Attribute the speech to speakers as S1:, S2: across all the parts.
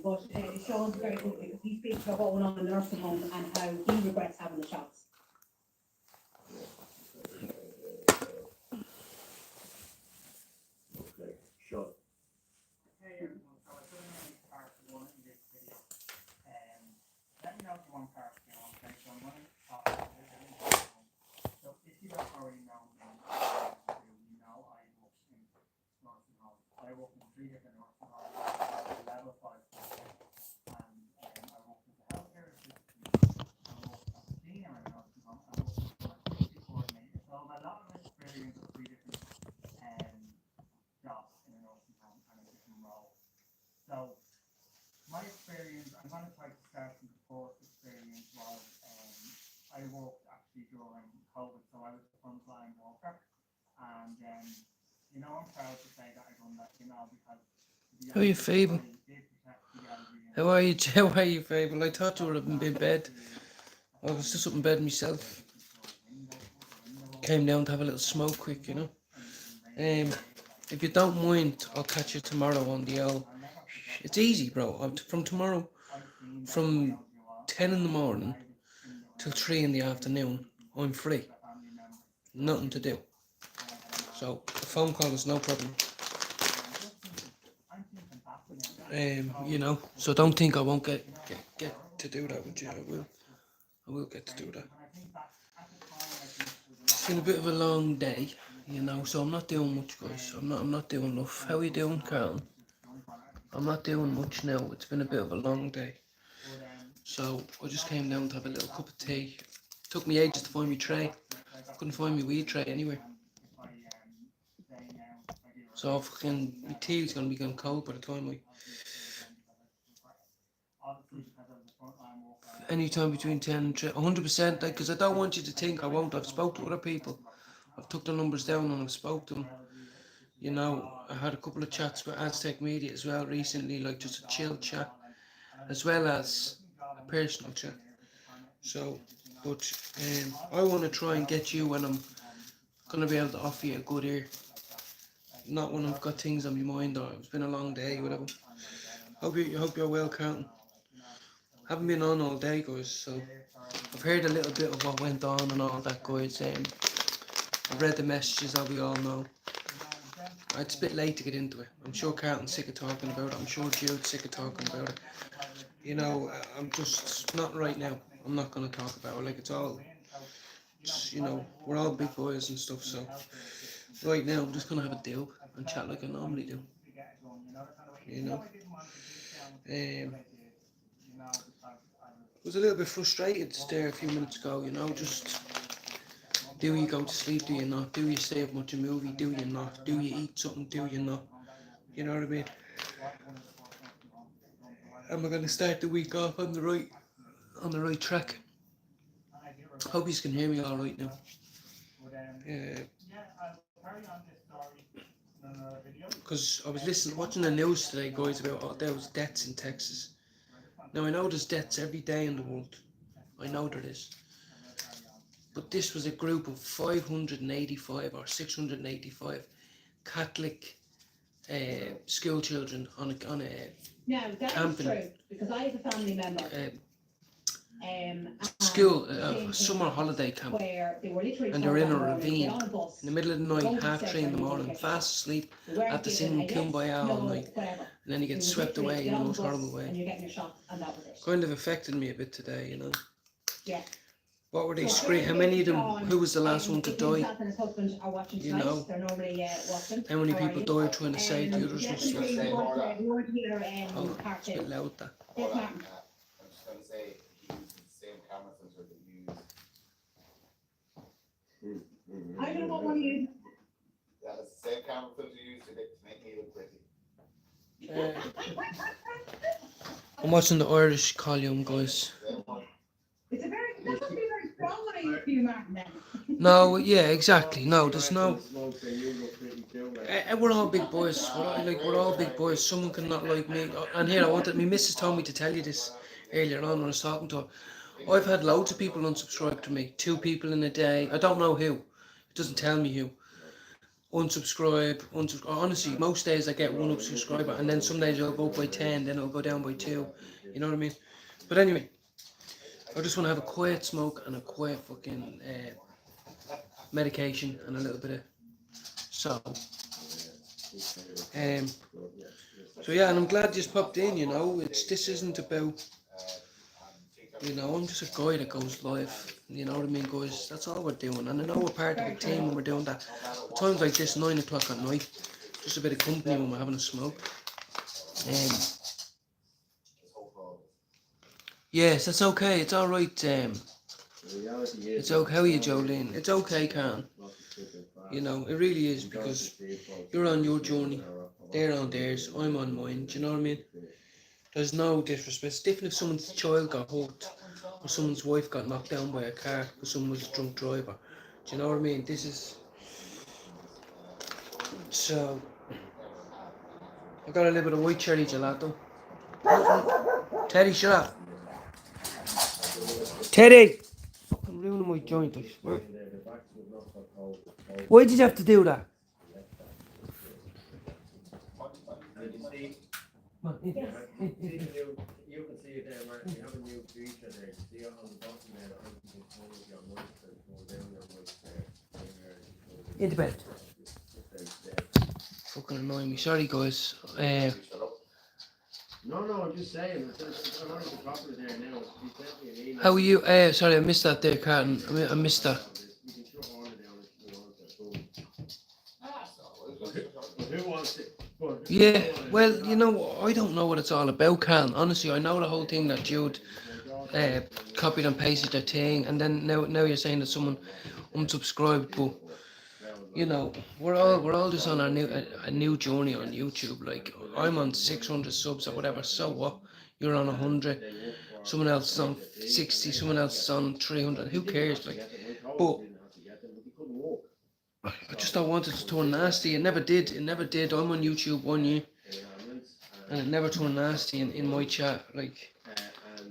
S1: But Sean's very good because he speaks about what went on in the nursing home and how he regrets having the shots.
S2: Okay, Sean.
S3: Hey everyone, so I put in a part one in this video. Let me know if you want part two, okay? So I'm going to talk about it. So if you don't already know me, you know I work in nursing homes. I work in 3 different nursing homes, level 5 and I work as a healthcare assistant, I work as a senior in a nursing home, and I work as an activity coordinator. So I have a lot of experience of 3 different jobs in a nursing home and a different role. So my experience, I'm going to try to start from the first experience was I worked actually during COVID, so I was a frontline worker, and I'm proud to say that I done that, because
S4: How are you, Fable?
S3: I did protect the elderly.
S4: How are you? How are you, Fable? I thought you were up in bed. I was just up in bed myself. Came down to have a little smoke quick, If you don't mind, I'll catch you tomorrow on the L. It's easy, bro. From tomorrow, from 10 in the morning till 3 in the afternoon, I'm free. Nothing to do. So, a phone call is no problem. So don't think I won't get to do that with you. I will get to do that. It's been a bit of a long day, so I'm not doing much, guys. I'm not doing enough. How are you doing, Carl? I'm not doing much now. It's been a bit of a long day. So I just came down to have a little cup of tea. Took me ages to find my tray. Couldn't find my weed tray anywhere. So fucking my tea's gonna be getting cold by the time anytime between 10 and 100%, because I don't want you to think I won't. I've spoke to other people. I've took the numbers down and I've spoke to them. I had a couple of chats with Aztec Media as well recently, like just a chill chat, as well as a personal chat. So, but I want to try and get you when I'm going to be able to offer you a good ear. Not when I've got things on my mind or it's been a long day, whatever. Hope you're well, Carlton. Haven't been on all day, guys, so I've heard a little bit of what went on and all that, guys. I've read the messages that we all know. It's a bit late to get into it. I'm sure Carlton's sick of talking about it. I'm sure Jude's sick of talking about it. I'm just not right now. I'm not going to talk about it. Like, it's all, we're all big boys and stuff, so right now I'm just going to have a deal and chat like I normally do. I was a little bit frustrated there a few minutes ago, just do you go to sleep, do you not? Do you stay up watch a movie, do you not? Do you eat something, do you not? You know what I mean? Am I going to start the week off on the right track? Hope you can hear me all right now. Because I was watching the news today, guys, about there was deaths in Texas. Now I know there's deaths every day in the world. I know there is. But this was a group of 585 or 685 Catholic school children on a
S1: Now, that
S4: camping,
S1: is true, because I have a family member.
S4: School, summer holiday camp,
S1: where they were literally
S4: and they're in a
S1: morning,
S4: ravine
S1: on a bus,
S4: in the middle of the night, 3:30 in the morning, fast asleep, after singing Kumbaya all night, and then you get swept away in the most horrible way.
S1: And you're getting your shot, and that was it.
S4: Kind of affected me a bit today,
S1: Yeah.
S4: What were they screaming? How many of them? Who was the last one to die?
S1: Himself and his husband are watching tonight. They're normally watching.
S4: How many people died trying to save the others and stuff?
S1: Definitely,
S4: Oh, it's a bit loud that.
S1: Yes, Martin.
S5: I'm just going to say he used the same camera filter that you use.
S1: I don't know what one you use.
S5: That is the same camera filter you used to make me look pretty.
S4: I'm watching the Irish column, guys.
S1: It's a very, that must be very strong one I use for you, Martin, then.
S4: No, yeah, exactly. No, there's no. We're all big boys. We're all big boys. Someone cannot like me. And here, my missus told me to tell you this earlier on when I was talking to her. I've had loads of people unsubscribe to me. 2 people in a day. I don't know who. It doesn't tell me who. unsubscribe. Honestly, most days I get one subscriber, and then some days it'll go up by 10, then it'll go down by 2. You know what I mean? But anyway, I just want to have a quiet smoke and a quiet fucking medication and a little bit of so. So yeah, and I'm glad you just popped in. You know, this isn't about. You know, I'm just a guy that goes live. You know what I mean, guys? That's all we're doing. And I know we're part of a team when we're doing that. At times like this, 9 o'clock at night, just a bit of company when we're having a smoke. Yes, that's okay. It's all right. It's okay. How are you, Jolene? It's okay, Karen. You know, it really is, because you're on your journey. They're on theirs. I'm on mine. Do you know what I mean? There's no disrespect. It's different if someone's child got hurt or someone's wife got knocked down by a car because someone was a drunk driver. Do you know what I mean? This is... So... I got a little bit of white cherry gelato. Teddy, shut up. Teddy! Fucking ruining my joint, I swear. Why did you have to do that?
S2: You can see it there, Mark. You have a new feature there. See it on the bottom there. I think you can hold your mic to go down your mic there.
S4: In the bed. Fucking annoying me. Sorry, guys.
S2: No, I'm just saying. I'm on the top of there now. You sent me an email.
S4: How are you? Sorry, I missed that there, Karen. I missed that.
S2: You can shut all it down if you want to. But who wants it?
S4: Yeah, well, you know, I don't know what it's all about, Karen. Honestly, I know the whole thing that Jude copied and pasted their thing, and then now you're saying that someone unsubscribed, but you know, we're all just on a new journey on YouTube. Like, I'm on 600 subs or whatever. So what? You're on 100. Someone else is on 60. Someone else is on 300. Who cares? Like, but I just don't want it to turn nasty. It never did. I'm on YouTube 1 year, and it never turned nasty in my chat. Like,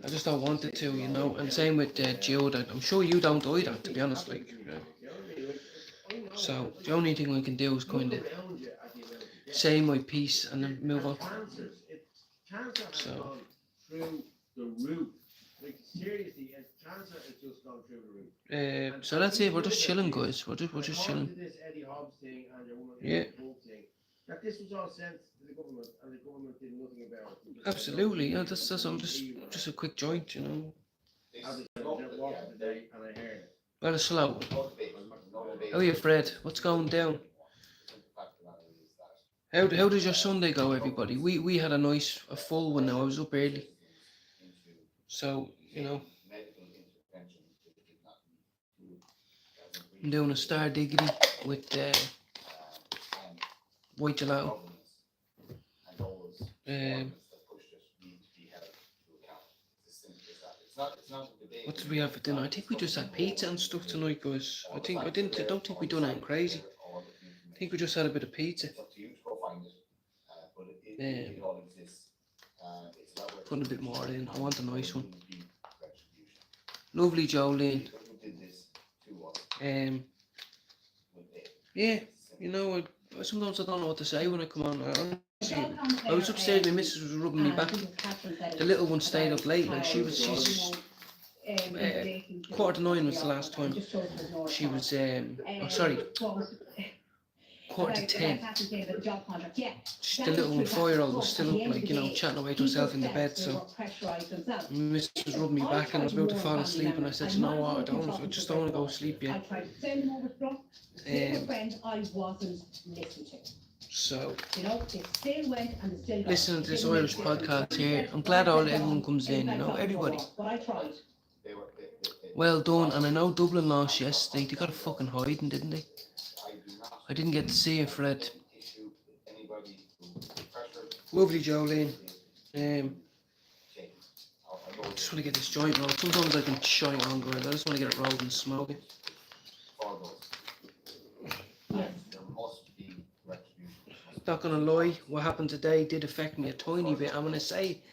S4: I just don't want it to, you know. And same with Jude. I'm sure you don't either, to be honest. Like, so the only thing we can do is kind of say my piece and then move on. So.
S2: Through the roof. Like, seriously, cancer has just gone through the roof.
S4: So that's it. We're just chilling, guys. We're just chilling.
S2: This Eddie Hobbs thing and the woman
S4: Yeah.
S2: thing, that this was all sent to the government and the government did nothing about it.
S4: Absolutely. Yeah, that's just a quick joint, you know.
S2: I was walking today and I heard it.
S4: Well, slow. How are you, Fred? What's going down? How did your Sunday go, everybody? We had a full one now. I was up early. So, you know, I'm doing a Star Diggity with white gelato. What did we have for dinner? I think we just had pizza and stuff tonight, guys. I don't think we done anything crazy. I think we just had a bit of pizza. Putting a bit more in. I want a nice one. Lovely, Jolene. Yeah, you know, sometimes I don't know what to say when I come on. I was upstairs, my missus was rubbing me back. The little one stayed up late, like she's 9:15 was the last time. She was, sorry, 9:45. The little 4-year-old was still up, like, you know, chatting away to herself in the bed. So my missus was rubbing me back and I was about to fall asleep, and I said, you know what, I just don't want to go to sleep yet. So, listening to this Irish podcast here, I'm glad everyone comes in, you know, everybody. Well done, and I know Dublin lost yesterday. They got a fucking hiding, didn't they? I didn't get to see it, Fred. Lovely, Jolene. Just want to get this joint rolled. Sometimes I can shine on, guys. I just want to get it rolled and smoke it. Not gonna lie, what happened today did affect me a tiny bit. I'm gonna say,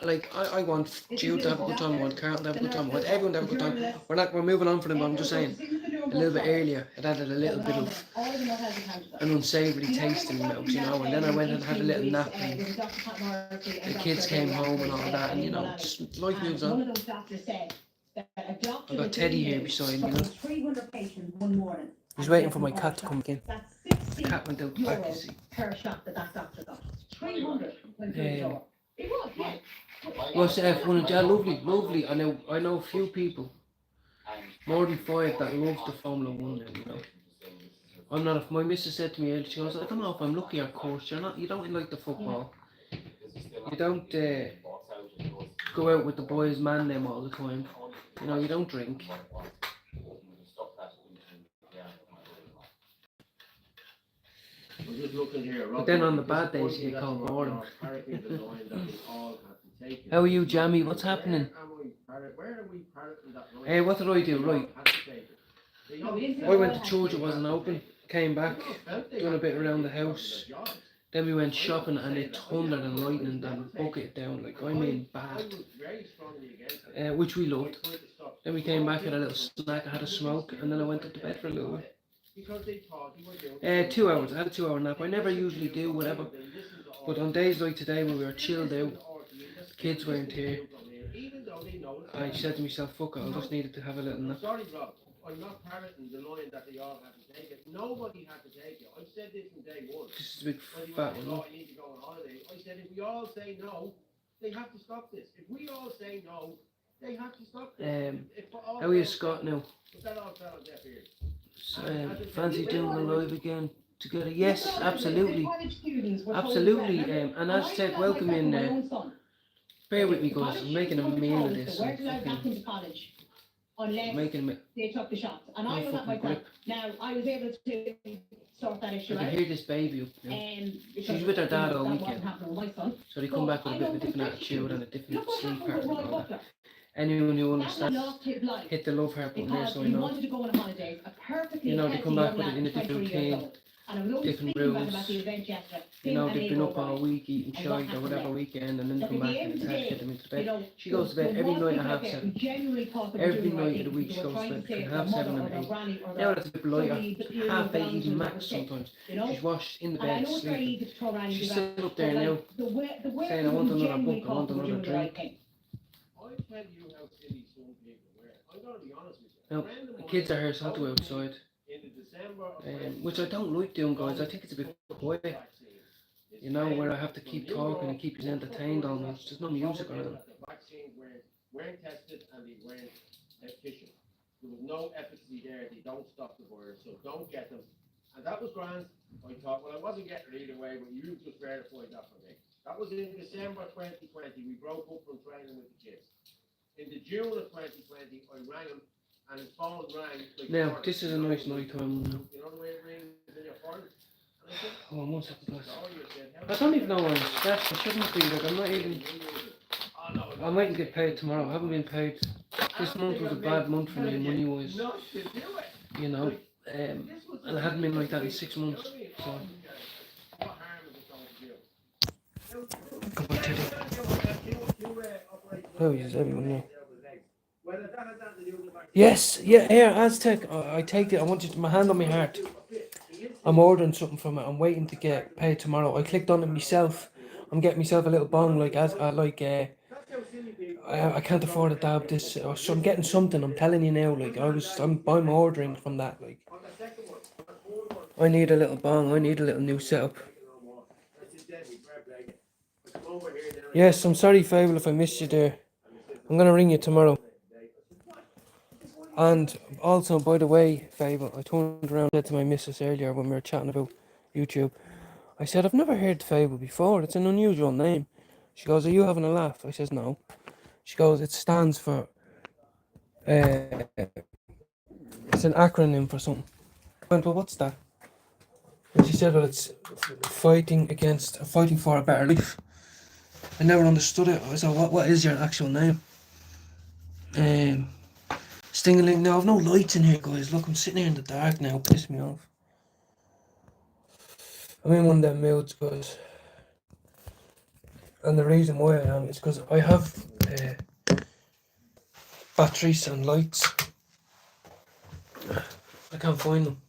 S4: like, I want Jude to have a good time, I want Carlton to have a good time, I want everyone to have a good time. We're moving on for them, but I'm just saying, little bit earlier, it added a little bit of an unsavoury taste in my mouth, you know, and then I went and had a little nap and the kids came home and all that, and you know, just life moves
S1: One
S4: on.
S1: of those doctors said that a doctor
S4: I've got Teddy here beside me, look.
S1: 300 patients one morning.
S4: He's waiting for my cat to come again.
S1: That's
S4: The
S1: 60
S4: cat went out the back, you
S1: euros
S4: see.
S1: per shot that doctor got. 300 went through the
S4: Yeah.
S1: door. It was, yeah.
S4: What's the F1 and yeah, lovely. I know a few people, more than 5, that love the Formula 1 now, you know. I'm not, if my missus said to me earlier, she goes, I don't know if I'm lucky or cursed, you don't like the football. You don't go out with the boys, man them all the time. You know, you don't drink.
S2: I'm just looking here.
S4: But then on the bad days, you get called boring.
S2: Parroting the line that we all have to take.
S4: How are you, Jamie? What's happening?
S2: Where are we parroting that line?
S4: Hey, what did I do? Right.
S1: No, we didn't
S4: I went to church, it wasn't open. Came back, doing a bit around the house. Then we went shopping and it thundered and lightning and bucket down, like I mean bad. Which we loved. Then we came back, had a little snack, I had a smoke, and then I went up to bed for a little while. 2 hours, I had a 2 hour nap. I never usually do whatever, but on days like today when we were chilled out, the kids weren't here, I said to myself, fuck it, I just needed to have a little nap.
S2: Sorry, Rob. I'm not parroting the line that they all have to take it. Nobody had to take it. I've said this from day one.
S4: This is a big
S2: When you
S4: fat
S2: went,
S4: one.
S2: oh, I need to go on holiday. I said, if we all say no, they have to stop this. If we all say no, they have to stop this.
S4: How are you, Scott, now?
S2: But that all fell on deaf ears.
S4: So, fancy doing the live again together? Yes, absolutely. Absolutely. And as I said, welcome in. Bear with me, guys. I'm making a meal of this.
S1: Where did I back into college? Unless
S4: Making
S1: they took the shots. And I know that
S4: fucking
S1: myself.
S4: grip.
S1: Now, I was able to sort that issue
S4: I
S1: out.
S4: can hear this baby up now.
S1: She's
S4: with her dad all
S1: that
S4: weekend.
S1: wasn't happening with my son.
S4: So they come back with a bit of a different attitude and a different
S1: Look what
S4: sleep
S1: happened with
S4: pattern
S1: Roy
S4: and all that.
S1: Butler.
S4: Anyone who
S1: That man
S4: understands,
S1: lost his life
S4: hit the love heart button there
S1: because
S4: so I
S1: he
S4: know.
S1: wanted to go on a holiday. A perfectly
S4: You know, they
S1: healthy
S4: come back
S1: young
S4: with it
S1: lad,
S4: in a
S1: 23
S4: different
S1: years
S4: routine,
S1: old. And I was only
S4: different
S1: speaking
S4: rules.
S1: about the event yesterday.
S4: You know,
S1: Him and
S4: they've been
S1: Ava
S4: up all
S1: Bryant.
S4: week eating
S1: And what
S4: shite or
S1: happened
S4: whatever
S1: there?
S4: weekend and then
S1: Look,
S4: come
S1: at the
S4: back
S1: end
S4: and
S1: of the
S4: it's hard to
S1: day,
S4: get them into
S1: you
S4: bed.
S1: know,
S4: She goes to bed
S1: there
S4: every
S1: was
S4: night
S1: people
S4: at
S1: out there who
S4: 7:30.
S1: genuinely thought they were
S4: Every
S1: doing the right
S4: night of the
S1: thing.
S4: week
S1: They
S4: she
S1: were
S4: goes to
S1: trying
S4: bed
S1: to save
S4: between
S1: their
S4: 7:30
S1: mother
S4: and
S1: or their
S4: 8.
S1: granny or
S4: Now
S1: their
S4: it's a bit lighter,
S1: somebody that you
S4: half 8
S1: belonged to
S4: even
S1: that
S4: max
S1: was sick,
S4: sometimes.
S1: you know?
S4: She's washed in the
S1: And I
S4: bed
S1: know it's very
S4: sleeping.
S1: easy to throw around
S4: She's
S1: you
S4: sitting up
S1: but
S4: there now
S1: like, the way
S4: saying, I want
S1: who
S4: another
S1: genuinely
S4: book, I want
S1: thought they were
S4: another
S1: doing the right
S4: drink.
S1: thing.
S2: I tell you how silly some people were. I'm going to be honest with you.
S4: Now,
S2: A friend of
S4: the
S2: mine
S4: kids are here, so I have to go
S2: told me
S4: outside.
S2: in the December of
S4: Which I don't like doing, guys. I think it's a bit quiet. You know, where I have to keep talking and keep you entertained almost. There's no music around.
S2: The vaccines weren't tested and they weren't efficient. There was no efficacy there. They don't stop the virus, so don't get them. And that was grand. I thought, well, I wasn't getting it either way, but you just verified that for me. That was in December 2020. We broke up from training with the kids. In the June of 2020, I rang him, and his phone rang. Like
S4: Now,
S2: Forrest.
S4: this is a nice night time.
S2: You know the way it rings in your phone? And I said,
S4: Oh, 1 second, guys.
S2: sorry, I said,
S4: I don't even know why I'm stressed. I shouldn't be. Like, I'm not even.
S2: oh, no,
S4: I might get paid tomorrow. I haven't been paid. This month was a bad month for me, money wise.
S2: Not to do it.
S4: You know, and I hadn't been like that in 6 months. So,
S2: What harm is it going to do?
S4: come on, Teddy. Oh, yes, everyone now. Yes, yeah, here, Aztec. I take it. I want you to, my hand on my heart. I'm ordering something from it. I'm waiting to get paid tomorrow. I clicked on it myself. I'm getting myself a little bong, like I can't afford a dab this, so I'm getting something. I'm telling you now, like I'm ordering from that. Like, I need a little bong. I need a little new setup. Yes, I'm sorry, Fable, if I missed you there. I'm gonna ring you tomorrow. And also, by the way, Fable, I turned around and said to my missus earlier when we were chatting about YouTube. I said, I've never heard Fable before. It's an unusual name. She goes, are you having a laugh? I says, no. She goes, it stands for, it's an acronym for something. I went, well, what's that? And she said, well, it's fighting for a better life. I never understood it. I said, what is your actual name? Stingaling. Now, I've no lights in here, guys. Look, I'm sitting here in the dark now. Piss me off. I'm in one of them moods, guys. And the reason why I am is because I have batteries and lights. I can't find them.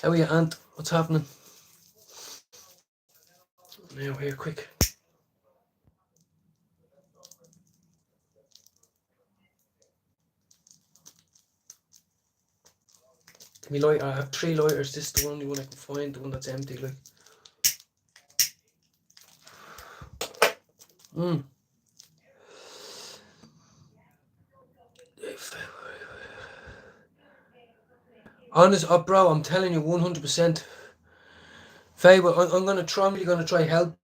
S4: How are you, Aunt? What's happening? Now here, quick. Give me light. I have 3 lighters. This is the only one I can find. The one that's empty, like. Honest, bro, I'm telling you, 100%. Fable, I'm gonna try. I'm really gonna try help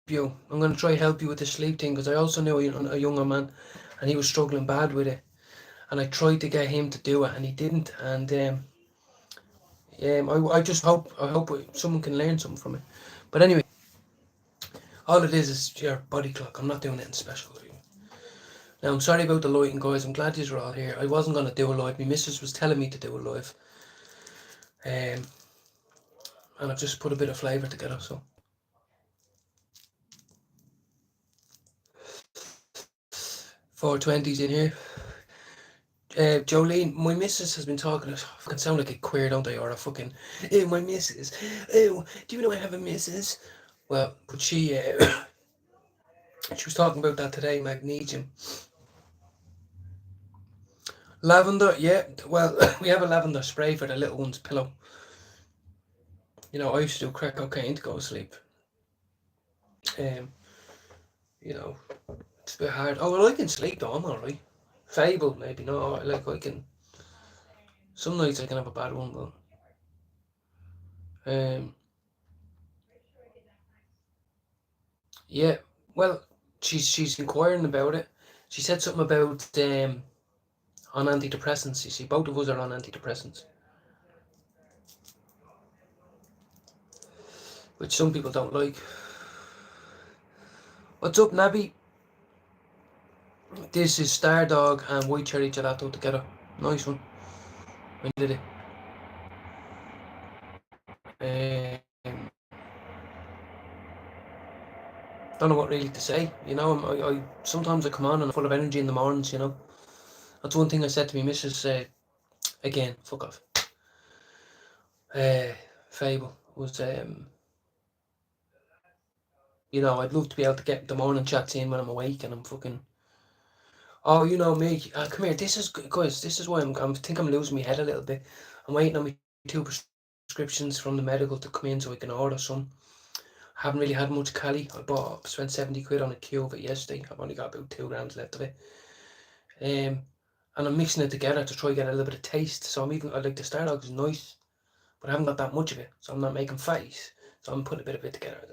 S4: you. I'm gonna try help you with the sleep thing because I also knew a younger man, and he was struggling bad with it, and I tried to get him to do it, and he didn't. And I just hope someone can learn something from it. But anyway, all it is your body clock. I'm not doing anything special. Now I'm sorry about the lighting, guys. I'm glad you're all here. I wasn't gonna do a live. My missus was telling me to do a live. And I've just put a bit of flavour together, so. 420's in here. Jolene, my missus has been talking. I fucking sound like a queer, don't I? Or a fucking, ew, my missus. Ew, do you know I have a missus? Well, but she was talking about that today, magnesium. Lavender, yeah. Well, we have a lavender spray for the little one's pillow. You know, I used to do crack cocaine to go to sleep. You know, it's a bit hard. Oh, well, I can sleep though, I'm alright. Fable, maybe, no, like I can, some nights I can have a bad one, but, yeah, well, she's inquiring about it. She said something about, on antidepressants. You see, both of us are on antidepressants, which some people don't like. What's up, Nabby? This is Stardog and White Cherry Gelato together. Nice one. I needed it. Don't know what really to say. You know, I sometimes I come on and I'm full of energy in the mornings. You know, that's one thing I said to me missus. Again, fuck off. Fable was you know, I'd love to be able to get the morning chats in when I'm awake and I'm fucking. Oh, you know me. Come here. This is, guys. This is why I think I'm losing my head a little bit. I'm waiting on my 2 prescriptions from the medical to come in so I can order some. I haven't really had much Cali. Spent 70 quid on a queue of it yesterday. I've only got about 2 grams left of it. And I'm mixing it together to try to get a little bit of taste. So I like the Stardog is nice, but I haven't got that much of it. So I'm not making face. So I'm putting a bit of it together.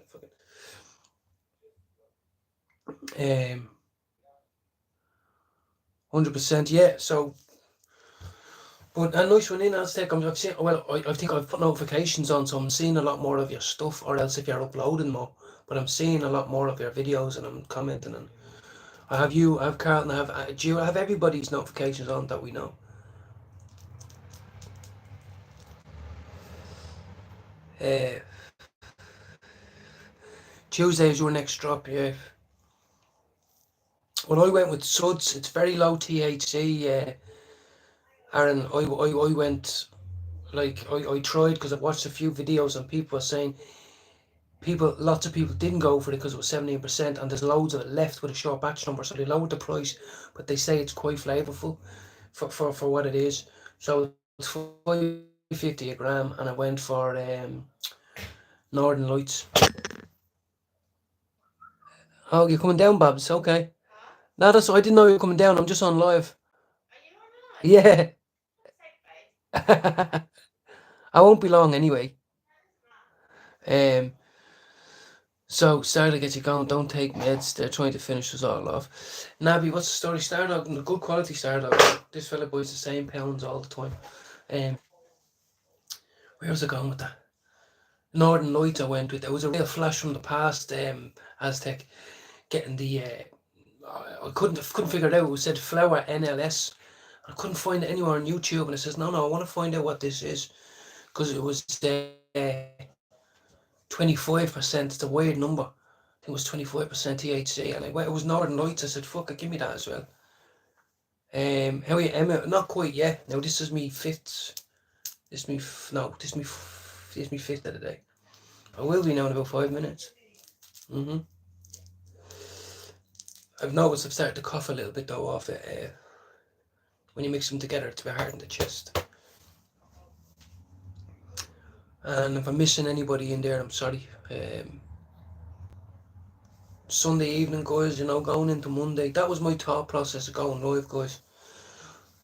S4: 100%, yeah. So, but a nice one in Aztec. I've seen. Well, I think I've put notifications on, so I'm seeing a lot more of your stuff. Or else if you're uploading more, but I'm seeing a lot more of your videos and I'm commenting. And I have you, I have Carlton, I have. Do you have everybody's notifications on that we know? Tuesday is your next drop, yeah. Well, I went with Suds. It's very low THC. Aaron, I went, like, I tried because I watched a few videos and people were saying, lots of people didn't go for it because it was 17% and there's loads of it left with a short batch number, so they lowered the price, but they say it's quite flavourful for what it is. So it's $5.50 a gram, and I went for Northern Lights. Oh, you're coming down, Babs? Okay. No, I didn't know you were coming down. I'm just on live. Are you on live? Yeah. I won't be long anyway. So sorry to get you going. Don't take meds. They're trying to finish us all off. Nabby, what's the story? Stardog, good quality Stardog. This fella buys the same pounds all the time. Where was I going with that? Northern Lights I went with. There was a real flash from the past. Aztec, getting the. I couldn't figure it out. It said flower NLS. I couldn't find it anywhere on YouTube, and it says no. I want to find out what this is, because it was 25%. It's a weird number. I think it was 25% THC, and it was Northern Lights. I said, fuck it, give me that as well. How are you, Emma? Not quite yet. Now this is me fifth. This is me fifth of the day. I will be now in about 5 minutes. I've noticed I've started to cough a little bit though off it. When you mix them together, it's a bit hard in the chest. And if I'm missing anybody in there, I'm sorry. Sunday evening, guys, going into Monday, that was my thought process of going live, guys.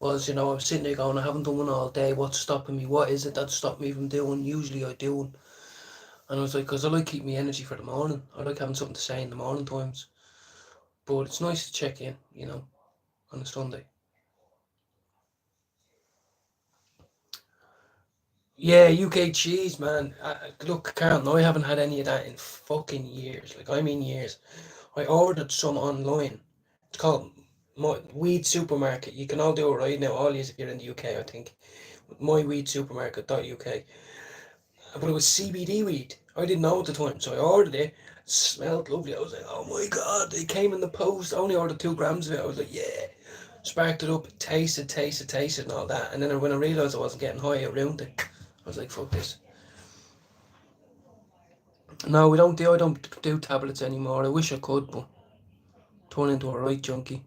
S4: Was, I was sitting there going, I haven't done one all day, what's stopping me? What is it that stopped me from doing? Usually I do. And I was like, because I like keep my energy for the morning. I like having something to say in the morning times. But it's nice to check in, on a Sunday. Yeah, UK cheese, man. Look, Karen, I haven't had any of that in fucking years. Like, I mean years. I ordered some online. It's called Weed Supermarket. You can all do it right now. All yous if you're in the UK, I think. myweedsupermarket.uk. But it was CBD weed. I didn't know at the time, so I ordered it. It smelled lovely. I was like, oh my god, it came in the post. I only ordered 2 grams of it. I was like, yeah. Sparked it up, tasted and all that. And then when I realised I wasn't getting high around it, I was like, fuck this. No, I don't do tablets anymore. I wish I could, but turn into a right junkie.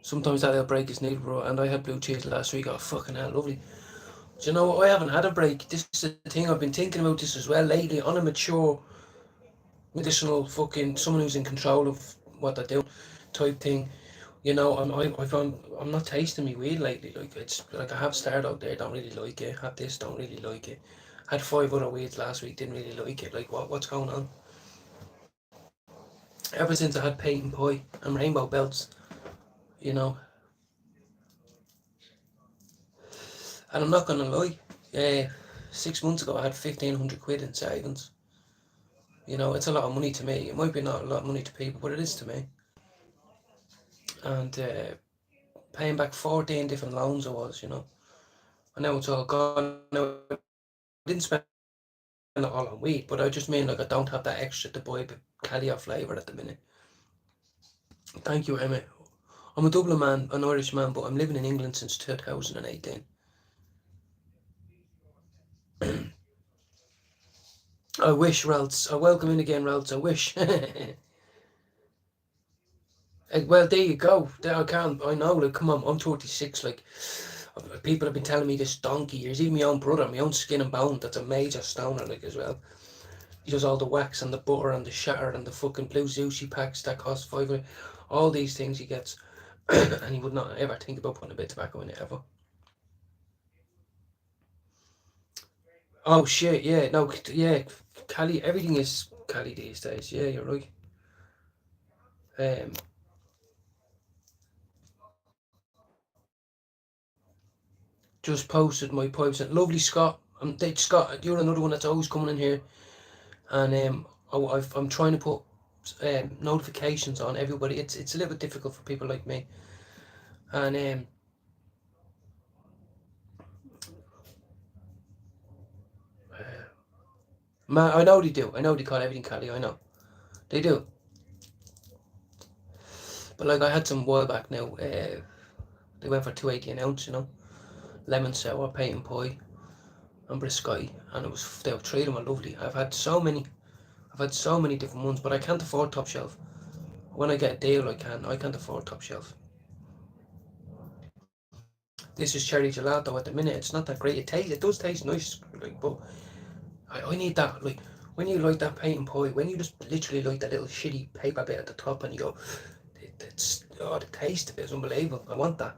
S4: Sometimes that'll break his needle, bro. And I had blue cheese last week. Oh, fucking hell, lovely. Do you know what? I haven't had a break. This is the thing. I've been thinking about this as well lately. On a mature, medicinal fucking, someone who's in control of what they're doing type thing. I found I'm not tasting me weed lately. Like, it's like I have started out there, don't really like it. Had this, don't really like it. Had 5 other weeds last week, didn't really like it. Like, what's going on? Ever since I had Peyton Pie and Rainbow Belts, And I'm not gonna lie, 6 months ago I had 1,500 quid in savings. It's a lot of money to me. It might be not a lot of money to people, but it is to me. And paying back 14 different loans I was, And now it's all gone. Now, I didn't spend it all on weed, but I just mean like I don't have that extra to buy Cali flavour at the minute. Thank you, Emma. I'm a Dublin man, an Irish man, but I'm living in England since 2018. I wish, Ralts. Welcome in again, Ralts. I wish. Well, there you go. I can't. I know. Like, come on. I'm 36. Like, people have been telling me this donkey years. Even my own brother, my own skin and bone. That's a major stoner, like, as well. He does all the wax and the butter and the shatter and the fucking blue sushi packs that cost $5. All these things he gets, and he would not ever think about putting a bit of tobacco in it ever. Oh shit! Yeah, no, yeah. Cali, everything is Cali these days. Yeah, you're right. Just posted my pipes. Lovely, Scott. Scott, you're another one that's always coming in here, and I'm trying to put notifications on everybody. It's a little bit difficult for people like me, and I know they do. I know they call everything Cali. I know they do. But like I had some while back now. They went for $2.80 an ounce. Lemon sour, Peyton Pie, and Biscotti, and they were 3 of them are lovely. I've had so many different ones, but I can't afford top shelf. When I get a deal, I can't afford top shelf. This is cherry gelato at the minute. It's not that great. It does taste nice, like, but I need that, like, when you like that Peyton Pie, when you just literally like that little shitty paper bit at the top, and you go, the taste of it is unbelievable. I want that.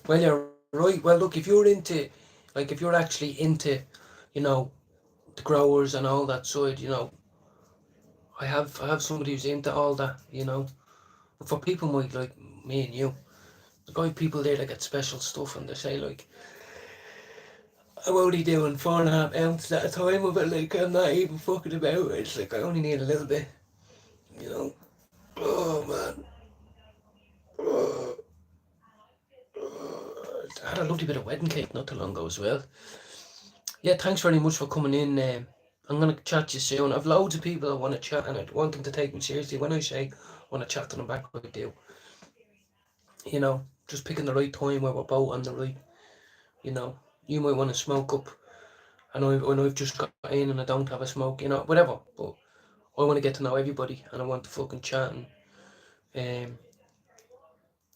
S4: Well, you're right. Well, look, if you're actually into, the growers and all that side, I have somebody who's into all that, But for people like me and you, there are people there that get special stuff, and they say, like, I'm only doing 4.5 ounces at a time of it, like, I'm not even fucking about it. It's like, I only need a little bit, Oh, man. I had a lovely bit of wedding cake not too long ago as well. Yeah, thanks very much for coming in. I'm going to chat to you soon. I've loads of people I want to chat, and I want them to take me seriously. When I say want to chat to them back, I do. You know, just picking the right time where we're both on the right, you know. You might want to smoke up, and I've just got in and I don't have a smoke, you know, whatever. But I want to get to know everybody, and I want to fucking chat. And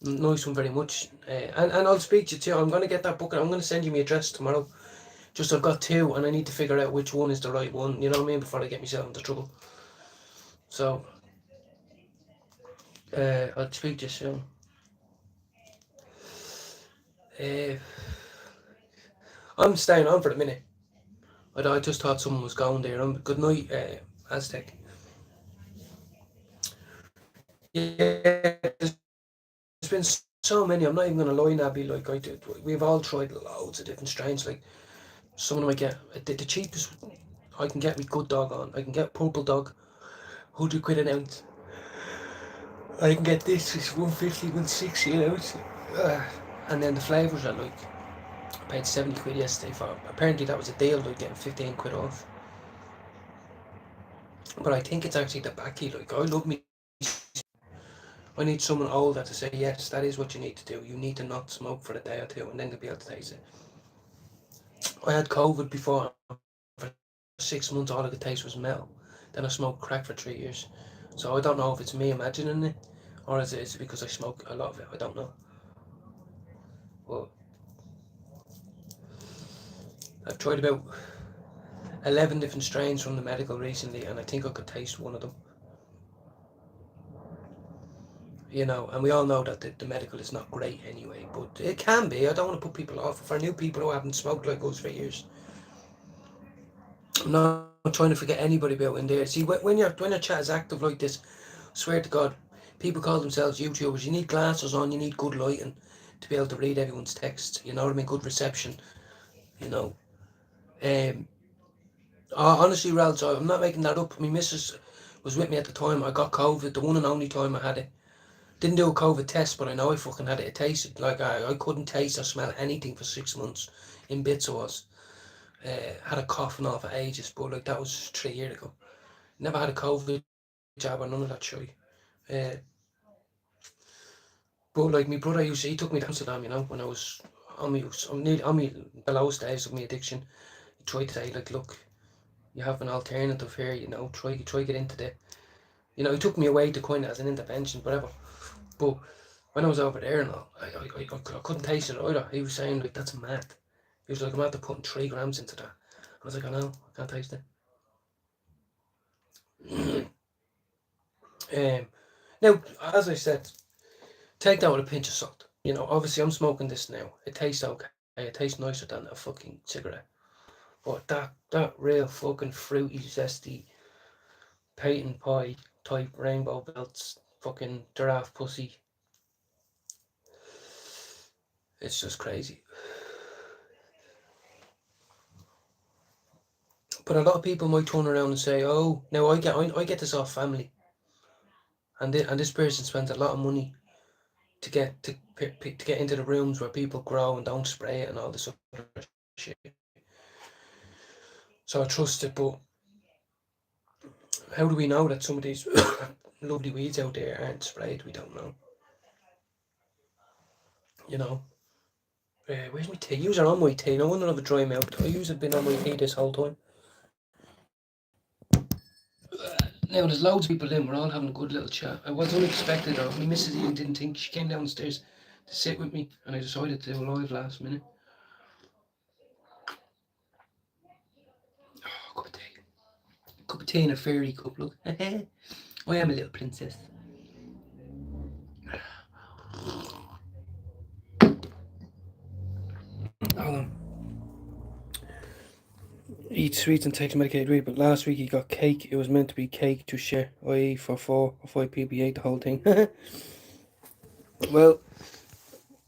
S4: nice one very much. And I'll speak to you too. I'm going to get that book. I'm going to send you my address tomorrow. Just I've got two, and I need to figure out which one is the right one, you know what I mean, before I get myself into trouble. So, I'll speak to you soon. I'm staying on for a minute. I just thought someone was going there. Good night, Aztec. Yeah, there's been so many. I'm not even gonna lie, Nabby. Like we've all tried loads of different strains. Like some of them I get the cheapest I can get with Good Dog on. I can get Purple Dog, 100 quid an ounce. I can get this, it's 150, 160 an ounce. And then the flavours are like, I paid 70 quid yesterday for. Apparently that was a deal, like getting 15 quid off. But I think it's actually the backy. Like I love me. I need someone older to say, yes, that is what you need to do. You need to not smoke for a day or two, and then they'll be able to taste it. I had COVID before. For 6 months, all I could taste was metal. Then I smoked crack for 3 years. So I don't know if it's me imagining it, or is it because I smoke a lot of it. I don't know. But I've tried about 11 different strains from the medical recently, and I think I could taste one of them. You know, and we all know that the medical is not great anyway, but it can be. I don't want to put people off. For new people who haven't smoked like us for years, I'm not trying to forget anybody about in there. See, when your chat is active like this, I swear to God, people call themselves YouTubers. You need glasses on, you need good lighting to be able to read everyone's text. You know what I mean? Good reception. You know. Honestly, Ralph, I'm not making that up. My missus was with me at the time. I got COVID, the one and only time I had it. Didn't do a COVID test, but I know I fucking had it. It tasted like I couldn't taste or smell anything for 6 months. In bits I was. Had a cough and all for ages, but like that was 3 years ago. Never had a COVID jab or none of that shit. But like my brother he took me to Amsterdam, you know, when I was on the lowest days of my addiction. He tried to say like, look, you have an alternative here, you know, try get into the, you know, he took me away to kind of as an intervention, whatever. But when I was over there and all, I couldn't taste it either. He was saying like, that's mad. He was like, I'm after putting 3 grams into that. I was like, I know, I can't taste it. Now, as I said, take that with a pinch of salt. You know, obviously I'm smoking this now. It tastes okay. It tastes nicer than a fucking cigarette. But that real fucking fruity, zesty, Peyton pie type rainbow belts, fucking giraffe pussy. It's just crazy. But a lot of people might turn around and say, "Oh, now I get this off family," and this person spends a lot of money to get into the rooms where people grow and don't spray it and all this other shit. So I trust it, but how do we know that some of these lovely weeds out there aren't sprayed? We don't know. You know. Where's my tea? You're on my tea. No wonder I have a dry mouth. I have been on my tea this whole time. Now there's loads of people in. We're all having a good little chat. I was unexpected. My missus even didn't think. She came downstairs to sit with me, and I decided to do a live last minute. Oh, cup of tea. Cup of tea in a fairy cup. Look, I am a little princess. Hold on. Eat sweets and take medicated weight, but last week he got cake. It was meant to be cake to share, i.e. for 4 or 5 people. He ate the whole thing. Well,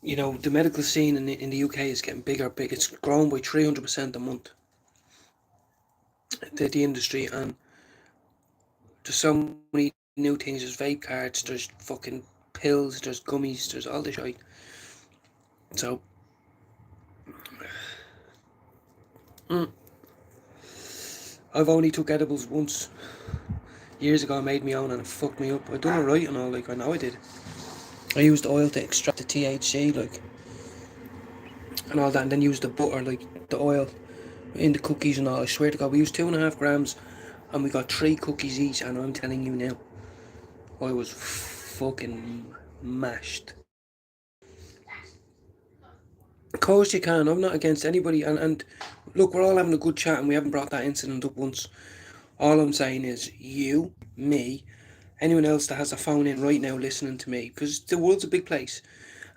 S4: you know, the medical scene in the UK is getting bigger. It's grown by 300% a month. The industry, and there's so many new things. There's vape cards, there's fucking pills, there's gummies, there's all this shit. So, I've only took edibles once. years ago I made my own and it fucked me up. I done it right and all, like, I know I did. I used oil to extract the THC, like, and all that, and then used the butter, like, the oil in the cookies and all. I swear to God, we used 2.5 grams and we got 3 cookies each, and I'm telling you now, I was fucking mashed. Of course you can, I'm not against anybody, and look, we're all having a good chat and we haven't brought that incident up once. All I'm saying is, you, me, anyone else that has a phone in right now listening to me, because the world's a big place,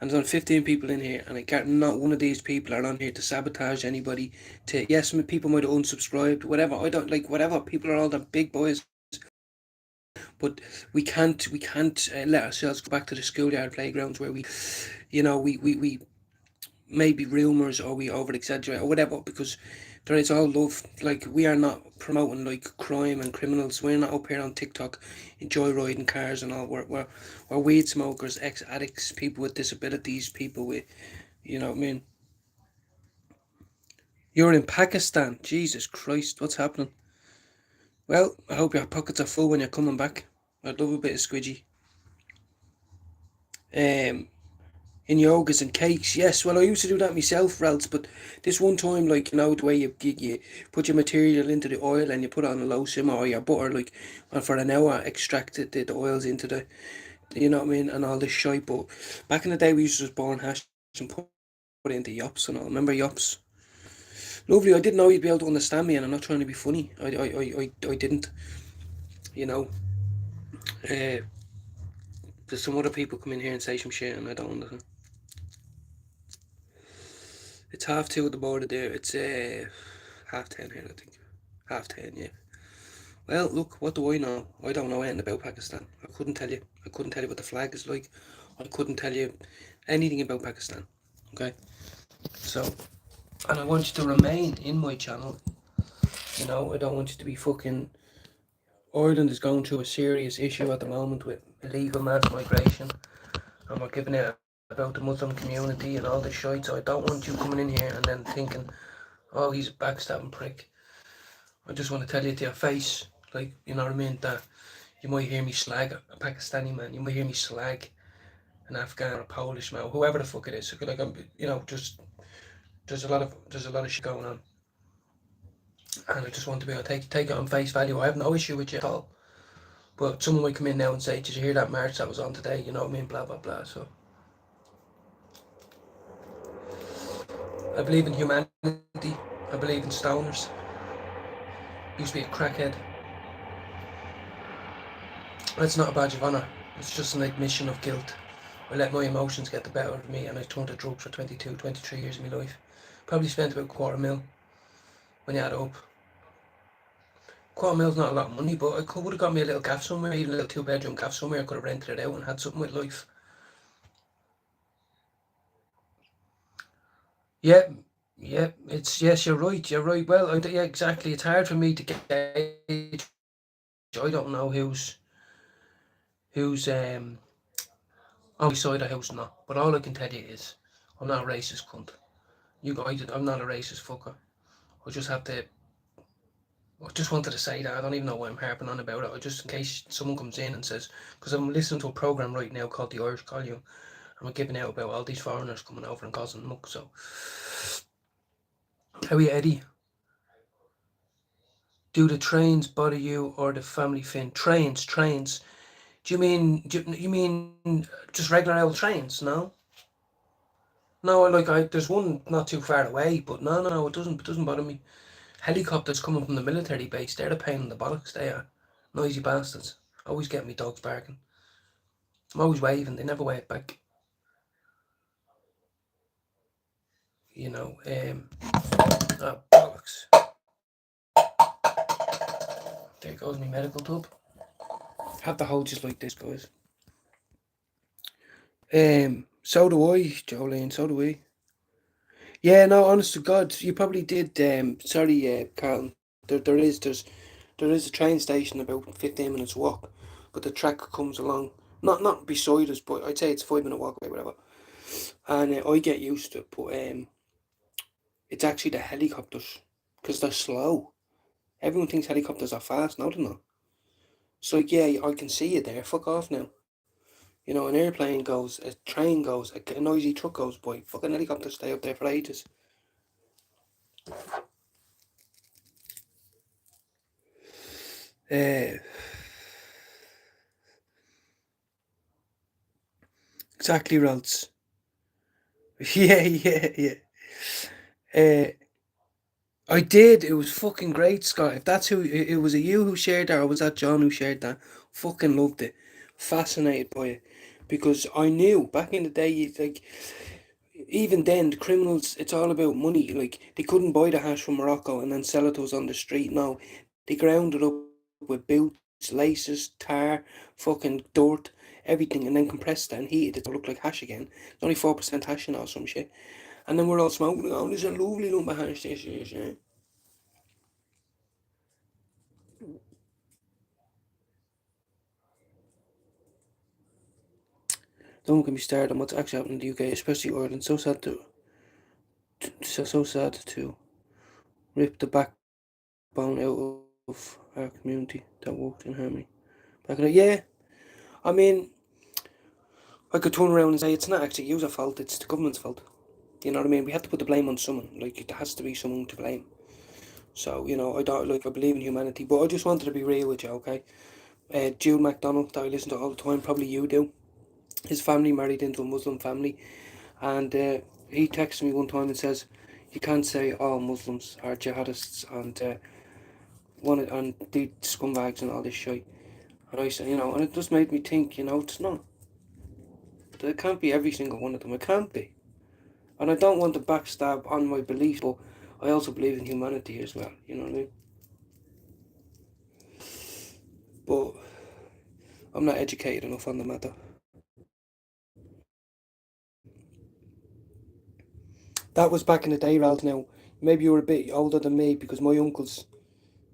S4: and there's only 15 people in here, and I can't, not one of these people are on here to sabotage anybody, to, yes, people might have unsubscribed, whatever, I don't, like, whatever, people are all the big boys, but we can't let ourselves go back to the schoolyard playgrounds where we, you know, we maybe rumours or we over exaggerate or whatever, because there is all love. Like, we are not promoting like crime and criminals. We're not up here on TikTok joyriding cars and all. We're weed smokers, ex-addicts, people with disabilities, people with, you know what I mean. You're in Pakistan. Jesus Christ, what's happening? Well, I hope your pockets are full when you're coming back. I'd love a bit of squidgy. In yogas and cakes, yes. Well, I used to do that myself, Ralts, but this one time, like, you know, the way you put your material into the oil and you put it on a low simmer, or your butter, like, and for an hour extracted the oils into the, you know what I mean, and all this shite. But back in the day, we used to just burn hash and put it into yops and all. Remember yops? Lovely. I didn't know you'd be able to understand me, and I'm not trying to be funny. I didn't, you know. There's some other people come in here and say some shit, and I don't understand. It's 2:30 at the border there. It's 10:30 here, I think. 10:30, yeah. Well, look, what do I know? I don't know anything about Pakistan. I couldn't tell you. I couldn't tell you what the flag is like. I couldn't tell you anything about Pakistan. Okay? So, and I want you to remain in my channel. You know, I don't want you to be fucking... Ireland is going through a serious issue at the moment with illegal mass migration. And we're giving it about the Muslim community and all this shite, so I don't want you coming in here and then thinking, oh, he's a backstabbing prick. I just want to tell you to your face, like, you know what I mean, that you might hear me slag a Pakistani man, you might hear me slag an Afghan or a Polish man, whoever the fuck it is. Like, I'm, you know, just there's a lot of shit going on, and I just want to be able to take it on face value. I have no issue with you at all, but someone might come in now and say, did you hear that march that was on today? You know what I mean, blah blah blah. So I believe in humanity. I believe in stoners. Used to be a crackhead. It's not a badge of honour. It's just an admission of guilt. I let my emotions get the better of me, and I turned to drugs for 22, 23 years of my life. Probably spent about $250,000 when you add it up. $250,000's not a lot of money, but I would have got me a little gaff somewhere, even a little 2-bedroom gaff somewhere. I could have rented it out and had something with life. Yeah, it's, yes, you're right. Well, yeah, exactly. It's hard for me to gauge. I don't know who's on my side of the house now. But all I can tell you is, I'm not a racist cunt. I'm not a racist fucker. I just wanted to say that. I don't even know why I'm harping on about it. I just, in case someone comes in and says, because I'm listening to a programme right now called The Irish Column, and we're giving out about all these foreigners coming over and causing muck, so. How are you, Eddie? Do the trains bother you or the family fin? Trains. Do you mean just regular old trains? No, like there's one not too far away, but no, it doesn't bother me. Helicopters coming from the military base, they're a pain in the bollocks. They are noisy bastards. Always get me dogs barking. I'm always waving. They never wave back. You know. Oh, bollocks. There goes my medical tub. Have the hole just like this, guys. So do I, Jolene, so do we. Yeah, no, honest to God, you probably did, sorry, Carlton, there's a train station about 15 minutes walk, but the track comes along, not beside us, but I'd say it's a 5-minute walk away, whatever, and I get used to it, but it's actually the helicopters, because they're slow. Everyone thinks helicopters are fast, no they're not. It's like, yeah, I can see you there, fuck off now. You know, an airplane goes, a train goes, a noisy truck goes by, fucking helicopters stay up there for ages. Exactly, Ralts. Yeah, yeah, yeah. I did. It was fucking great, Scott. If that's who it was, a you who shared that, or was that John who shared that? Fucking loved it. Fascinated by it, because I knew back in the day, like even then, the criminals. It's all about money. Like they couldn't buy the hash from Morocco and then sell it to us on the street. No, they ground it up with boots, laces, tar, fucking dirt, everything, and then compressed it and heated it to look like hash again. It's only 4% hash and all some shit. And then we're all smoking. Oh, this is a lovely lump of hash. This is, yeah. Don't get me started on what's actually happening in the UK, especially Ireland. So sad to rip the backbone out of our community that worked in harmony. Back in the, yeah, I mean, I could turn around and say it's not actually your fault; it's the government's fault. You know what I mean? We have to put the blame on someone. Like there has to be someone to blame. So you know, I don't like I believe in humanity, but I just wanted to be real with you, okay? Jude McDonald, that I listen to all the time, probably you do. His family married into a Muslim family, and he texted me one time and says, "You can't say all Muslims are jihadists and the scumbags and all this shit." And I said, you know, and it just made me think, you know, it's not. It can't be every single one of them. It can't be. And I don't want to backstab on my beliefs, but I also believe in humanity as well. You know what I mean? But I'm not educated enough on the matter. That was back in the day, Ralph. Now, maybe you were a bit older than me because my uncle's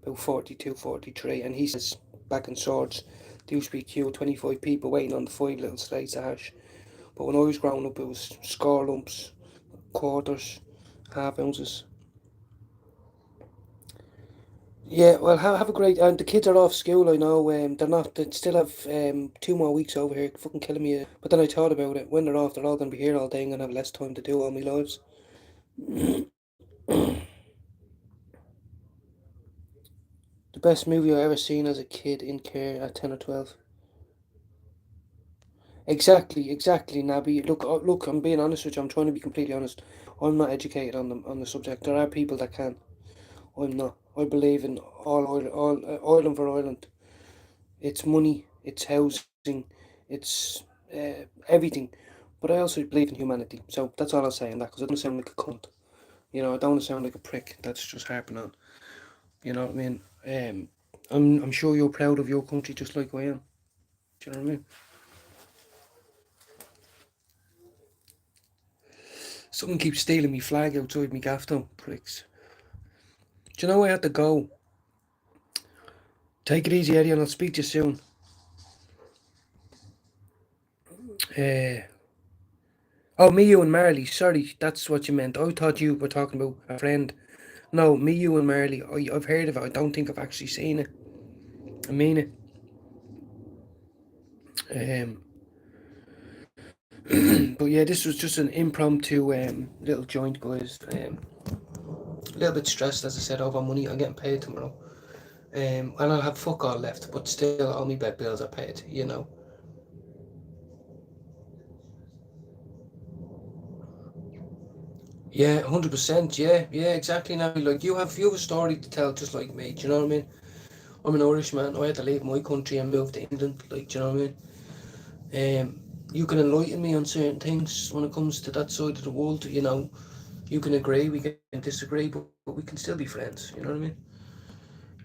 S4: about 42, 43, and he says back in Swords, there used to be a queue of 25 people waiting on the 5 little slates of hash. But when I was growing up, it was score lumps, quarters, half ounces. Yeah, well, have a great. And the kids are off school. I know. They're not. They still have 2 more weeks over here. Fucking killing me. But then I thought about it. When they're off, they're all gonna be here all day and gonna have less time to do all my lives. The best movie I ever seen as a kid in care at 10 or 12. Exactly, Nabby. Look. I'm being honest with you. I'm trying to be completely honest. I'm not educated on the subject. There are people that can. I'm not. I believe in Ireland for Ireland. It's money. It's housing. It's everything. But I also believe in humanity. So that's all I'll say on that, because I don't sound like a cunt. You know, I don't want to sound like a prick that's just harping on. You know what I mean? I'm sure you're proud of your country just like I am. Do you know what I mean? Someone keeps stealing me flag outside me gaff though, pricks. Do you know I had to go? Take it easy, Eddie, and I'll speak to you soon. Oh, me, you and Marley. Sorry, that's what you meant. I thought you were talking about a friend. No, me, you and Marley. I've heard of it. I don't think I've actually seen it. I mean it. But yeah, this was just an impromptu little joint, guys. A little bit stressed, as I said, over money. I'm getting paid tomorrow. And I'll have fuck all left, but still all my bed bills are paid, you know. Yeah, 100%. Yeah, exactly. Now, like you have a story to tell, just like me. Do you know what I mean? I'm an Irishman. I had to leave my country and move to England. Like, do you know what I mean? You can enlighten me on certain things when it comes to that side of the world. You know, you can agree, we can disagree, but we can still be friends. You know what